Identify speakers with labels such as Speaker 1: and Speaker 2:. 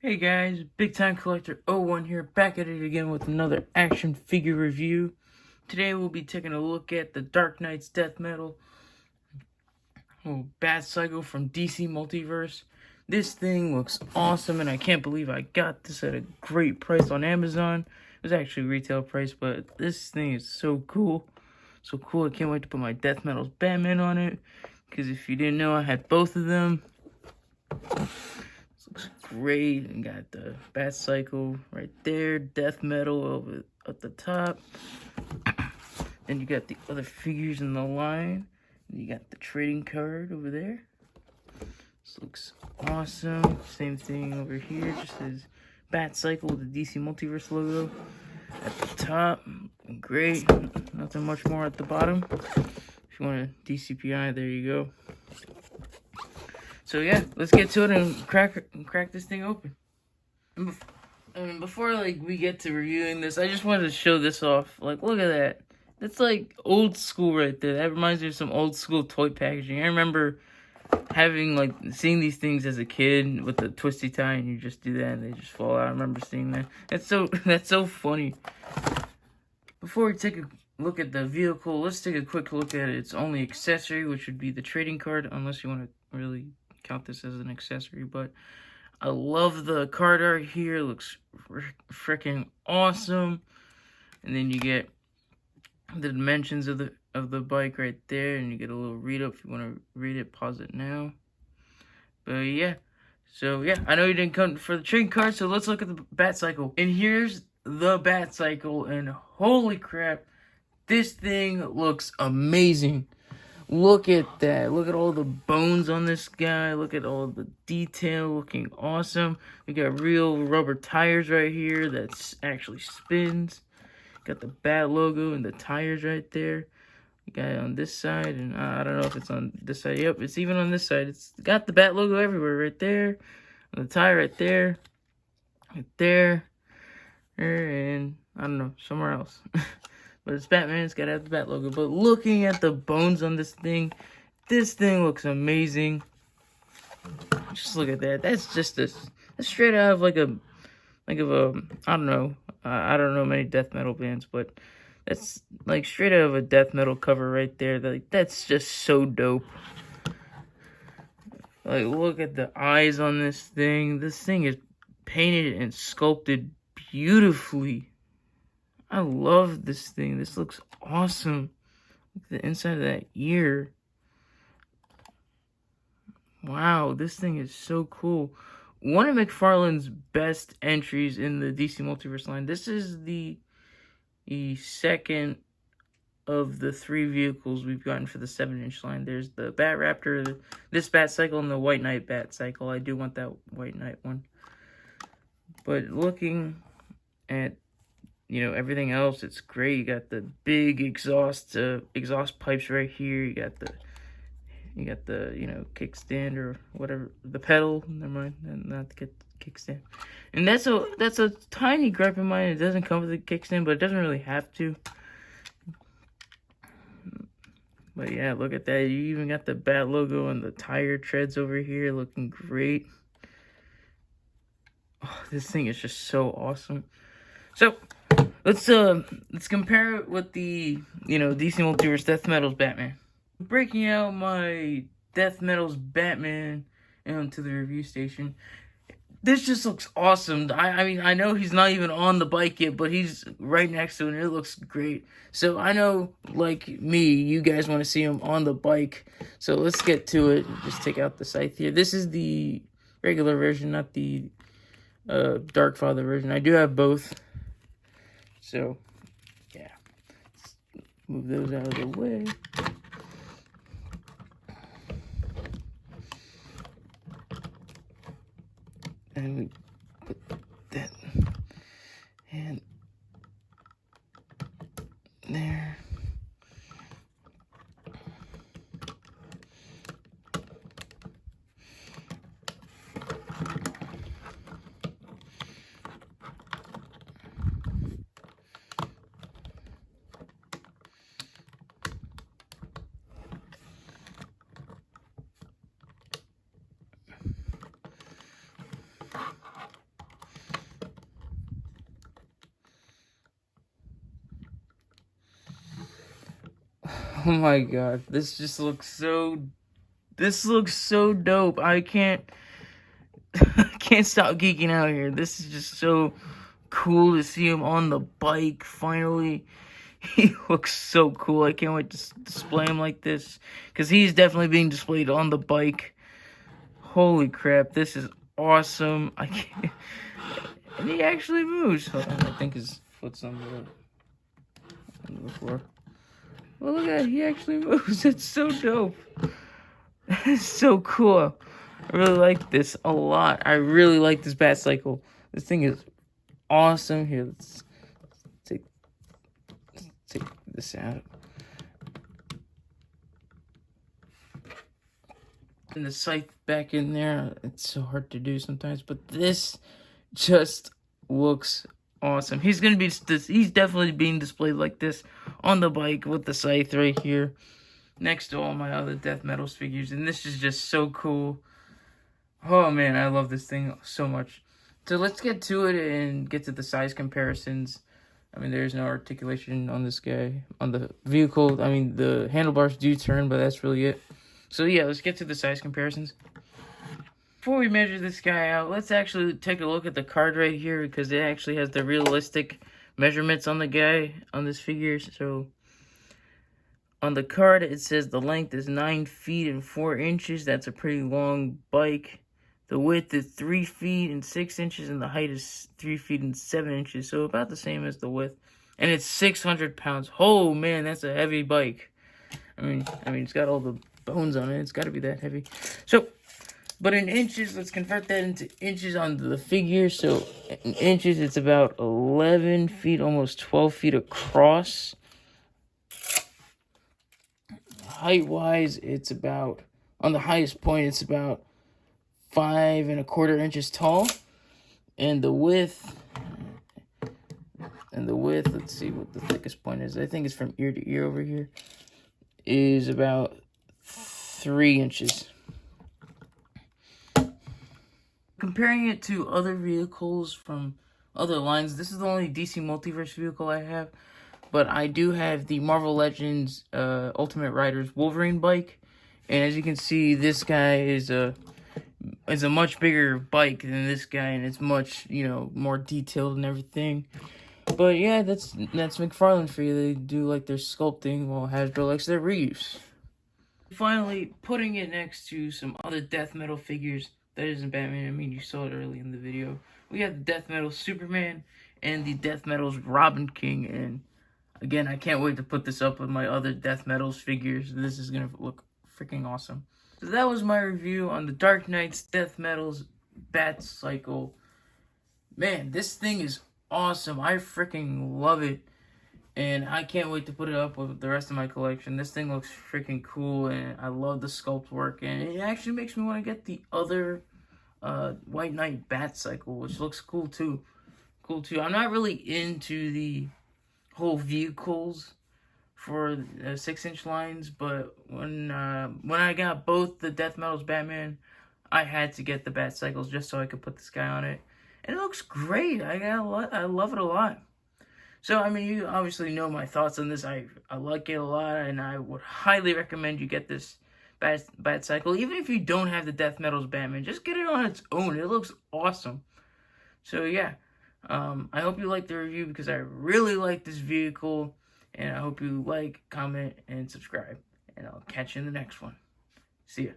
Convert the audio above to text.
Speaker 1: Hey guys, Big Time Collector 01 here, back at it again with another action figure review. Today we'll be taking a look at the Dark Knight's Death Metal Batcycle from DC Multiverse. This thing looks awesome, and I can't believe I got this at a great price on Amazon. It was actually retail price, but this thing is so cool. So cool, I can't wait to put my Death Metal's Batman on it, because if you didn't know, I had both of them. Looks great. And got the Batcycle right there, Death Metal over at the top. Then you got the other figures in the line. And you got the trading card over there. This looks awesome. Same thing over here, just says Batcycle with the DC Multiverse logo at the top. Great. Nothing much more at the bottom. If you want a DCPI, there you go. So yeah, let's get to it and crack this thing open. And before we get to reviewing this, I just wanted to show this off. Look at that. That's like old school right there. That reminds me of some old school toy packaging. I remember having seeing these things as a kid with the twisty tie, and you just do that and they just fall out. I remember seeing that. That's so funny. Before we take a look at the vehicle, let's take a quick look at its only accessory, which would be the trading card, unless you want to really count this as an accessory. But I love the card art here. It looks freaking awesome. And then you get the dimensions of the bike right there, and you get a little read up. If you want to read it, pause it now. But yeah, so yeah, I know you didn't come for the trading card, so let's look at the Batcycle. And here's the Batcycle, and holy crap, this thing looks amazing. Look at that. Look at all the bones on this guy. Look at all the detail, looking awesome. We got real rubber tires right here that actually spins. Got the Bat logo and the tires right there. We got it on this side, and I don't know if it's on this side. Yep, it's even on this side. It's got the Bat logo everywhere right there. On the tire right there. Right there. And I don't know, somewhere else. But it's Batman, it's gotta have the Bat logo. But looking at the bones on this thing looks amazing. Just look at that. That's just that's straight out of I don't know. I don't know many death metal bands, but that's straight out of a death metal cover right there. That's just so dope. Look at the eyes on this thing. This thing is painted and sculpted beautifully. I love this thing. This looks awesome. Look at the inside of that ear. Wow, this thing is so cool. One of McFarlane's best entries in the DC Multiverse line. This is the second of the 3 vehicles we've gotten for the 7-inch line. There's the Bat Raptor, this Batcycle, and the White Knight Batcycle. I do want that White Knight one. But looking at everything else, it's great. You got the big exhaust pipes right here. You got the kickstand or whatever, the pedal. Never mind, not the kickstand. And that's a tiny gripe of mine. It doesn't come with a kickstand, but it doesn't really have to. But yeah, look at that. You even got the Bat logo and the tire treads over here, looking great. Oh, this thing is just so awesome. So let's compare it with the DC Multiverse Death Metal's Batman. Breaking out my Death Metal's Batman into the review station. This just looks awesome. I mean, I know he's not even on the bike yet, but he's right next to it, and it looks great. So I know, like me, you guys want to see him on the bike. So let's get to it. Just take out the scythe here. This is the regular version, not the Dark Father version. I do have both. So, yeah. Let's move those out of the way. And we put that and there. Oh my god, this just looks so... This looks so dope. I can't stop geeking out here. This is just so cool to see him on the bike finally. He looks so cool. I can't wait to display him like this, because he's definitely being displayed on the bike. Holy crap, this is awesome. I can't... And he actually moves. Hold on, I think his foot's on the floor. Well, look at it. He actually moves. It's so dope. It's so cool. I really like this a lot. I really like this Batcycle. This thing is awesome. Here, let's take this out. And the scythe back in there. It's so hard to do sometimes, but this just looks awesome. He's definitely being displayed like this on the bike with the scythe right here, next to all my other Death Metals figures, and this is just so cool. Oh man, I love this thing so much. So let's get to it and get to the size comparisons. I mean, there's no articulation on this guy. On the vehicle, I mean, the handlebars do turn, but that's really it. So yeah, let's get to the size comparisons. Before we measure this guy out, let's actually take a look at the card right here, because it actually has the realistic measurements on the guy, on this figure. So on the card, it says the length is 9 feet and 4 inches. That's a pretty long bike. The width is 3 feet and 6 inches, and the height is 3 feet and 7 inches. So about the same as the width. And it's 600 pounds. Oh man, that's a heavy bike. I mean, it's got all the bones on it. It's got to be that heavy. So, but in inches, let's convert that into inches on the figure. So in inches, it's about 11 feet, almost 12 feet across. Height-wise, it's about, on the highest point, it's about 5 1/4 inches tall. And the width, let's see what the thickest point is. I think it's from ear to ear over here, is about 3 inches. Comparing it to other vehicles from other lines, this is the only DC Multiverse vehicle I have. But I do have the Marvel Legends Ultimate Riders Wolverine bike. And as you can see, this guy is a much bigger bike than this guy. And it's much, more detailed and everything. But yeah, that's McFarlane for you. They do like their sculpting, while Hasbro likes their reuse. Finally, putting it next to some other Death Metal figures. That isn't Batman. I mean, you saw it early in the video. We have the Death Metal Superman and the Death Metals Robin King. And again, I can't wait to put this up with my other Death Metals figures. This is going to look freaking awesome. So that was my review on the Dark Knight's Death Metals Batcycle. Man, this thing is awesome. I freaking love it. And I can't wait to put it up with the rest of my collection. This thing looks freaking cool, and I love the sculpt work. And it actually makes me want to get the other White Knight Batcycle, which looks cool too. I'm not really into the whole vehicles for 6-inch lines, but when I got both the Death Metals Batman, I had to get the Batcycles just so I could put this guy on it. And it looks great. I love it a lot. So, I mean, you obviously know my thoughts on this. I like it a lot, and I would highly recommend you get this Batcycle. Even if you don't have the Death Metals Batman, just get it on its own. It looks awesome. So, yeah. I hope you liked the review, because I really like this vehicle. And I hope you like, comment, and subscribe. And I'll catch you in the next one. See ya.